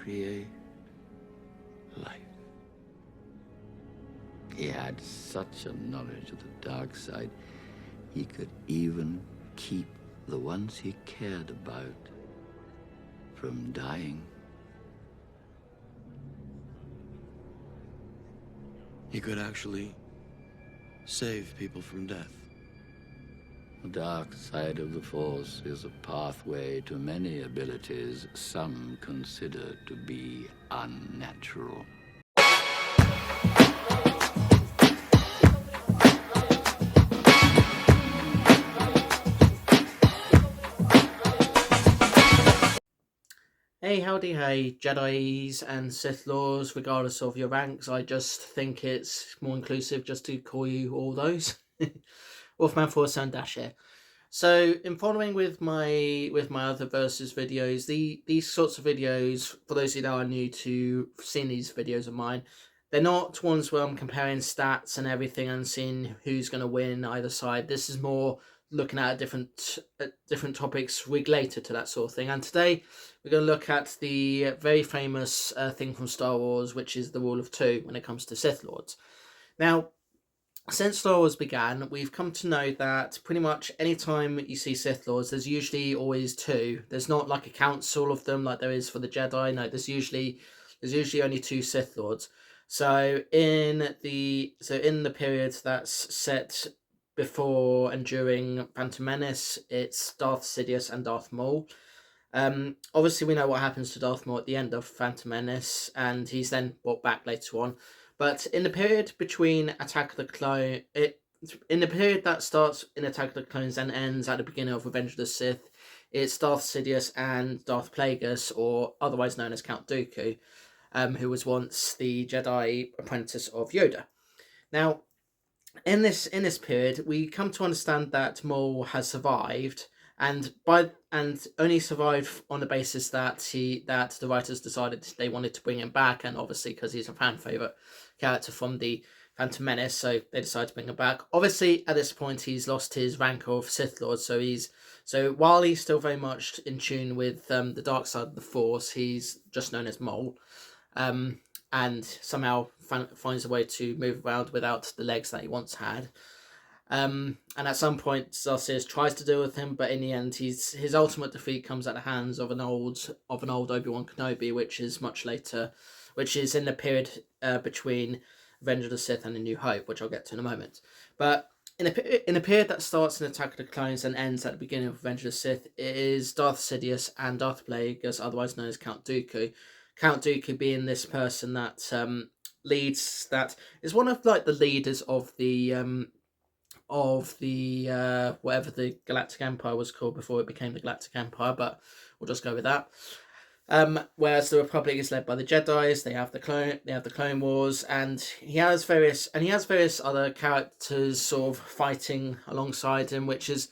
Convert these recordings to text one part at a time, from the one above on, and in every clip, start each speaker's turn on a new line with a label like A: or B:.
A: create life. He had such a knowledge of the dark side, he could even keep the ones he cared about from dying.
B: He could actually save people from death.
A: The dark side of the Force is a pathway to many abilities some consider to be unnatural.
C: Hey, howdy, hey, Jedis and Sith Lords, regardless of your ranks. I just think it's more inclusive just to call you all those. Wolfman Force and Dash here. So, in following with my other versus videos, these sorts of videos, for those of you that are new to seeing these videos of mine, they're not ones where I'm comparing stats and everything and seeing who's going to win either side. This is more looking at different topics related to that sort of thing. And today we're going to look at the very famous thing from Star Wars, which is the rule of two when it comes to Sith Lords. Now, since Star Wars began, we've come to know that pretty much any time you see Sith Lords, there's usually always two. There's not like a council of them like there is for the Jedi. No, there's usually only two Sith Lords. So in the period that's set before and during Phantom Menace, it's Darth Sidious and Darth Maul. Obviously, we know what happens to Darth Maul at the end of Phantom Menace, and he's then brought back later on. But in the period between Attack of the Clone, in the period that starts in Attack of the Clones and ends at the beginning of Revenge of the Sith, it's Darth Sidious and Darth Plagueis, or otherwise known as Count Dooku, who was once the Jedi apprentice of Yoda. Now, in this period, we come to understand that Maul has survived, and only survived on the basis that the writers decided they wanted to bring him back, and obviously because he's a fan favorite character from the Phantom Menace, so they decided to bring him back. Obviously, at this point, he's lost his rank of Sith Lord, so while he's still very much in tune with the dark side of the Force, he's just known as Maul. And somehow finds a way to move around without the legs that he once had. And at some point, Darth Sidious tries to deal with him, but in the end, his ultimate defeat comes at the hands of an old Obi-Wan Kenobi, which is much later, which is in the period between Revenge of the Sith and A New Hope, which I'll get to in a moment. But in a period that starts in Attack of the Clones and ends at the beginning of Revenge of the Sith, it is Darth Sidious and Darth Plagueis, otherwise known as Count Dooku. Count Dooku being this person that that is one of like the leaders of the whatever the Galactic Empire was called before it became the Galactic Empire, but we'll just go with that. Whereas the Republic is led by the Jedis, they have the Clone Wars, and he has various other characters sort of fighting alongside him, which is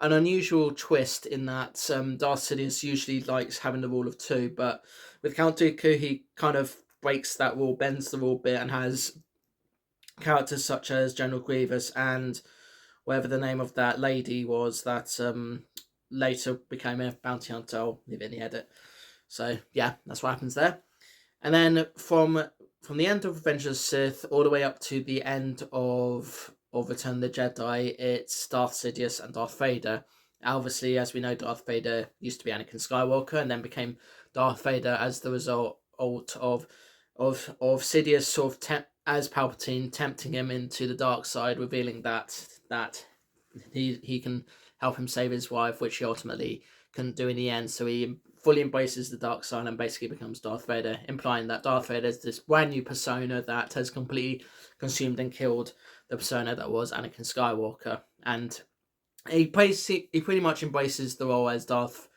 C: an unusual twist in that Darth Sidious usually likes having the rule of two, but with Count Dooku, he kind of breaks that rule, bends the rule a bit, and has characters such as General Grievous and whatever the name of that lady was that later became a bounty hunter. I'll leave it in the edit. So yeah, that's what happens there. And then from the end of Revenge of the Sith all the way up to the end of Return of the Jedi, it's Darth Sidious and Darth Vader. Obviously, as we know, Darth Vader used to be Anakin Skywalker and then became Darth Vader as the result of Sidious sort of as Palpatine tempting him into the dark side, revealing that he can help him save his wife, which he ultimately couldn't do in the end. So he fully embraces the dark side and basically becomes Darth Vader, implying that Darth Vader is this brand new persona that has completely consumed and killed the persona that was Anakin Skywalker. And he pretty much embraces the role as Darth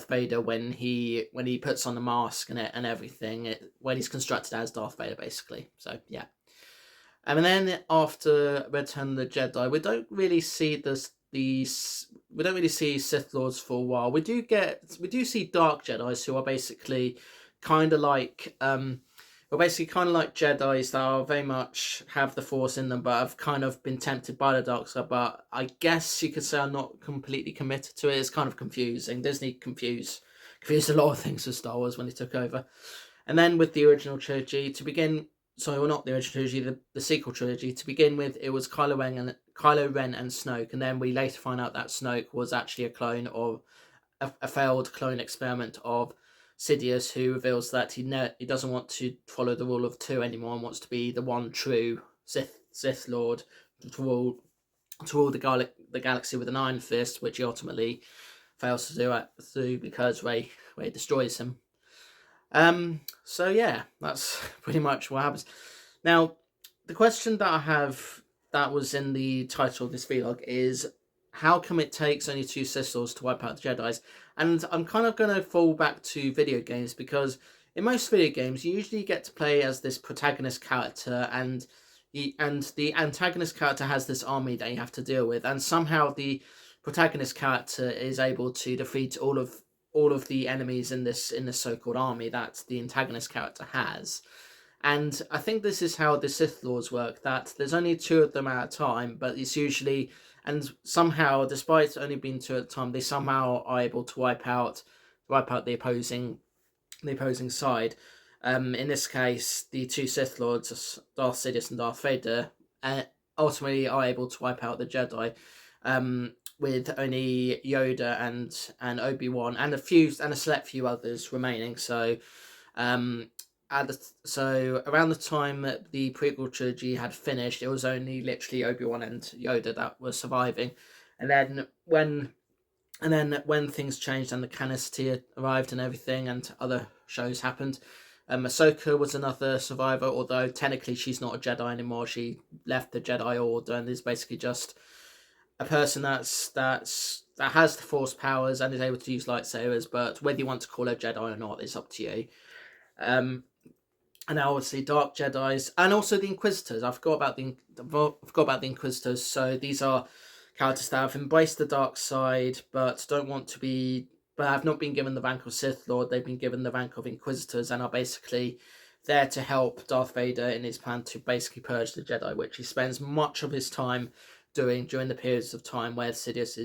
C: Vader when he puts on the mask and everything, when he's constructed as Darth Vader, basically. So yeah. And then after Return of the Jedi, we don't really see Sith Lords for a while. We do see Dark Jedis who are basically kind of like Jedis that are very much have the Force in them, but have kind of been tempted by the dark side. But I guess you could say I'm not completely committed to it. It's kind of confusing. Disney confuse confused a lot of things with Star Wars when he took over. And then with the original trilogy, to begin, sorry, well, not the original trilogy, the sequel trilogy, to begin with, it was Kylo Ren and Snoke, and then we later find out that Snoke was actually a clone of a failed clone experiment of Sidious, who reveals that he doesn't want to follow the rule of two anymore and wants to be the one true Sith Lord to rule the galaxy with an iron fist, which he ultimately fails to do because Rey destroys him. So yeah, that's pretty much what happens. Now, the question that I have that was in the title of this vlog is, how come it takes only 2 Sith Lords to wipe out the Jedis? And I'm kind of going to fall back to video games, because in most video games you usually get to play as this protagonist character, and the antagonist character has this army that you have to deal with, and somehow the protagonist character is able to defeat all of the enemies in this so-called army that the antagonist character has. And I think this is how the Sith Lords work, that there's only 2 of them at a time, but it's usually, and somehow, despite only being 2 at a time, they somehow are able to wipe out the opposing side. In this case, the 2 Sith Lords, Darth Sidious and Darth Vader, ultimately are able to wipe out the Jedi, with only Yoda and Obi-Wan and a select few others remaining. So, so around the time that the prequel trilogy had finished, it was only literally Obi-Wan and Yoda that were surviving. And then when things changed and the canonicity arrived and everything, and other shows happened, Ahsoka was another survivor, although technically she's not a Jedi anymore. She left the Jedi Order and is basically just a person that has the Force powers and is able to use lightsabers, but whether you want to call her Jedi or not is up to you. And now obviously Dark Jedis, and also the Inquisitors. I forgot about the Inquisitors. So these are characters that have embraced the dark side, but have not been given the rank of Sith Lord. They've been given the rank of Inquisitors and are basically there to help Darth Vader in his plan to basically purge the Jedi, which he spends much of his time doing during the periods of time where Sidious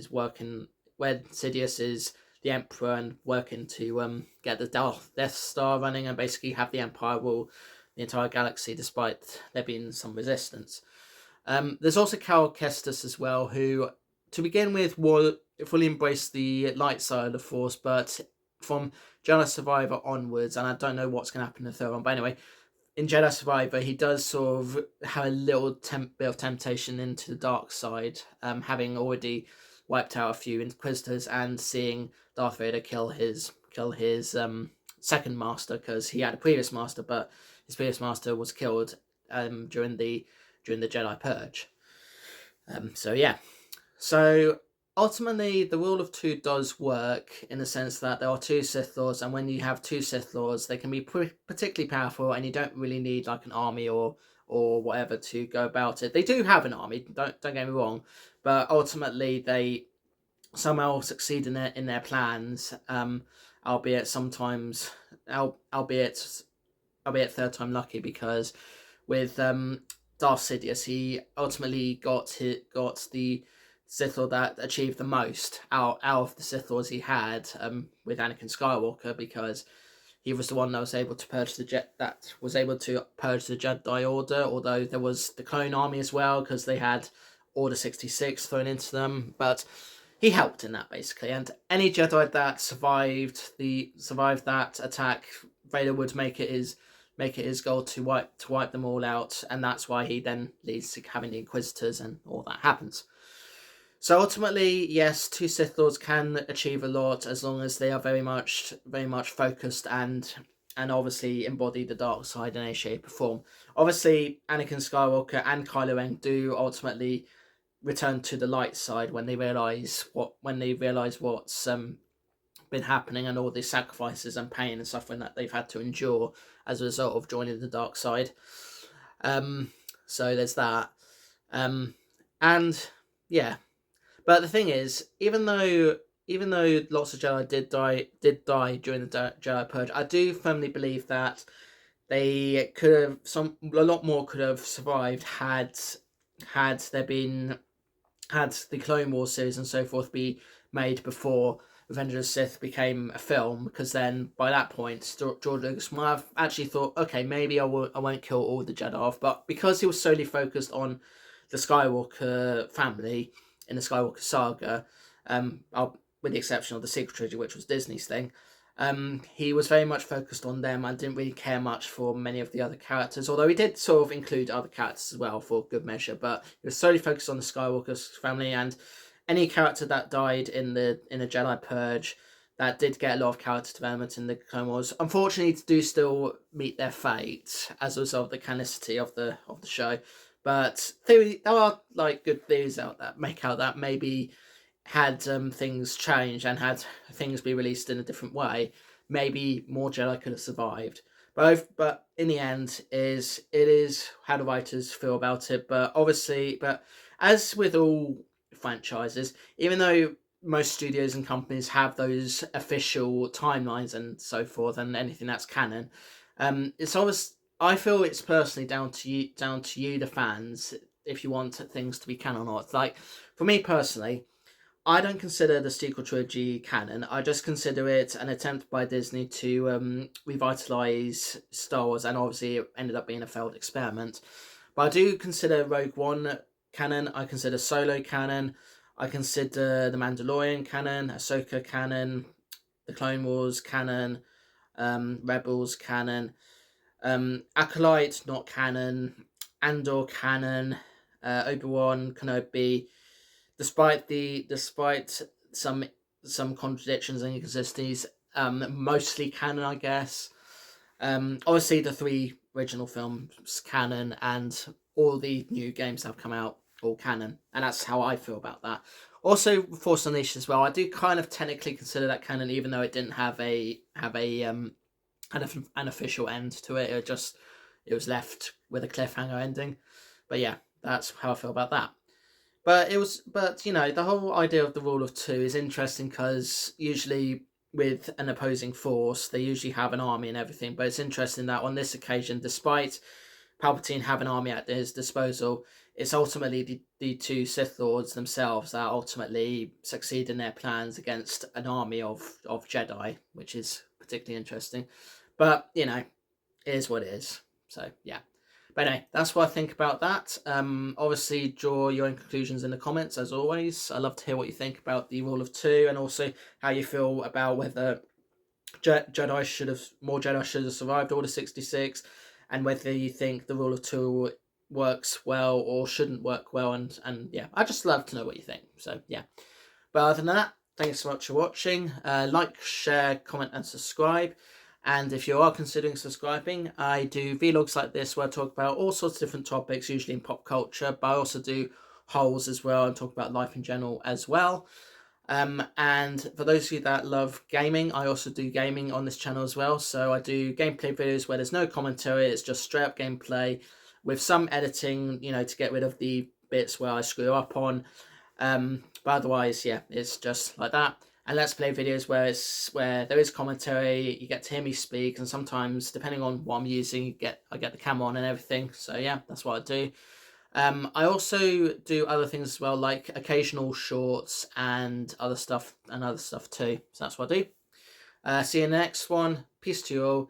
C: is the Emperor and working to get the Death Star running and basically have the Empire rule the entire galaxy, despite there being some resistance. There's also Cal Kestis as well, who, to begin with, fully embraced the light side of the Force, but from Jedi Survivor onwards, and I don't know what's going to happen in the third one, but anyway, in Jedi Survivor, he does sort of have a little bit of temptation into the dark side, having already wiped out a few Inquisitors and seeing Darth Vader kill his second master, because he had a previous master, but his previous master was killed during the Jedi purge. So yeah, so ultimately the rule of 2 does work in the sense that there are 2 Sith Lords, and when you have 2 Sith Lords, they can be particularly powerful, and you don't really need like an army or whatever to go about it. They do have an army, don't get me wrong, but ultimately they somehow succeed in their plans, albeit sometimes, albeit third time lucky, because with Darth Sidious, he ultimately got the Sith Lord that achieved the most out of the Sith Lords he had, with Anakin Skywalker, because he was the one that was able to purge the Jedi Order, although there was the clone army as well, because they had Order 66 thrown into them, but he helped in that basically. And any Jedi that survived that attack, Vader would make it his goal to wipe them all out, and that's why he then leads to having the Inquisitors and all that happens. So ultimately, yes, 2 Sith Lords can achieve a lot as long as they are very much focused and obviously embody the dark side in any shape or form. Obviously, Anakin Skywalker and Kylo Ren do ultimately return to the light side when they realize what's been happening and all the sacrifices and pain and suffering that they've had to endure as a result of joining the dark side. So there's that. And yeah. But the thing is, even though lots of Jedi did die during the Jedi Purge, I do firmly believe that they a lot more could have survived had the Clone Wars series and so forth be made before Revenge of the Sith became a film, because then by that point George Lucas might have actually thought, okay, maybe I won't kill all the Jedi off, but because he was solely focused on the Skywalker family in the Skywalker saga, with the exception of the sequel trilogy, which was Disney's thing, he was very much focused on them and didn't really care much for many of the other characters, although he did sort of include other characters as well for good measure, but he was solely focused on the Skywalker family, and any character that died in the Jedi purge that did get a lot of character development in the Clone Wars, unfortunately do still meet their fate as a result of the canonicity of the show. But there are like good theories out that make out that maybe had things changed and had things be released in a different way, maybe more Jedi could have survived. But in the end, it is how the writers feel about it. But obviously, as with all franchises, even though most studios and companies have those official timelines and so forth, and anything that's canon, it's always, I feel it's personally down to you, the fans, if you want things to be canon or not. Like, for me personally, I don't consider the sequel trilogy canon. I just consider it an attempt by Disney to revitalize Star Wars, and obviously it ended up being a failed experiment. But I do consider Rogue One canon. I consider Solo canon. I consider The Mandalorian canon, Ahsoka canon, The Clone Wars canon, Rebels canon, Acolyte not canon, Andor canon, Obi-Wan Kenobi, despite some contradictions and inconsistencies, mostly canon, I guess. Obviously the 3 original films canon, and all the new games that have come out all canon, and that's how I feel about that. Also, Force Unleashed as well, I do kind of technically consider that canon, even though it didn't have an official end to it. It was left with a cliffhanger ending. But yeah, that's how I feel about that. But you know, the whole idea of the rule of 2 is interesting, because usually with an opposing force, they usually have an army and everything. But it's interesting that on this occasion, despite Palpatine have an army at his disposal, it's ultimately the 2 Sith Lords themselves that ultimately succeed in their plans against an army of Jedi, which is particularly interesting. But, you know, it is what it is. So, yeah. But anyway, that's what I think about that. Obviously, draw your own conclusions in the comments, as always. I'd love to hear what you think about the rule of 2, and also how you feel about whether more Jedi should have survived Order 66, and whether you think the rule of 2 works well or shouldn't work well, and yeah, I'd just love to know what you think. So yeah, but other than that, thanks so much for watching. Like, share, comment and subscribe. And if you are considering subscribing, I do vlogs like this where I talk about all sorts of different topics, usually in pop culture, but I also do hauls as well and talk about life in general as well. And for those of you that love gaming, I also do gaming on this channel as well. So I do gameplay videos where there's no commentary, it's just straight up gameplay with some editing, you know, to get rid of the bits where I screw up on. But otherwise, yeah, it's just like that. And Let's Play videos where there is commentary, you get to hear me speak, and sometimes, depending on what I'm using, I get the camera on and everything. So yeah, that's what I do. I also do other things as well, like occasional shorts and other stuff too. So that's what I do. See you in the next one. Peace to you all.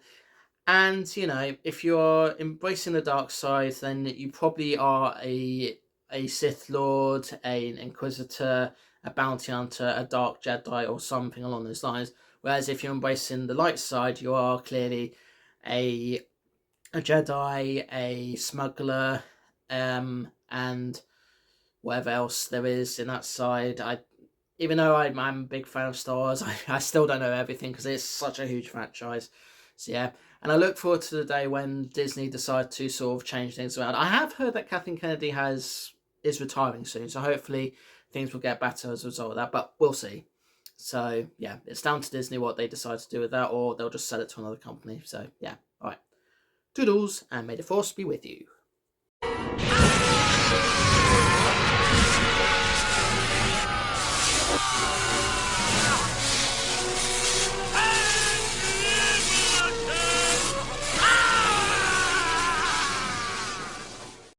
C: And, you know, if you're embracing the dark side, then you probably are a Sith Lord, an Inquisitor, a bounty hunter, a dark Jedi, or something along those lines. Whereas if you're embracing the light side, you are clearly a Jedi, a smuggler, and whatever else there is in that side. Even though I'm a big fan of Star Wars, I still don't know everything, because it's such a huge franchise. So yeah, and I look forward to the day when Disney decide to sort of change things around. I have heard that Kathleen Kennedy is retiring soon, so hopefully things will get better as a result of that, but we'll see. So yeah, it's down to Disney what they decide to do with that, or they'll just sell it to another company. So yeah, all right. Toodles, and may the Force be with you.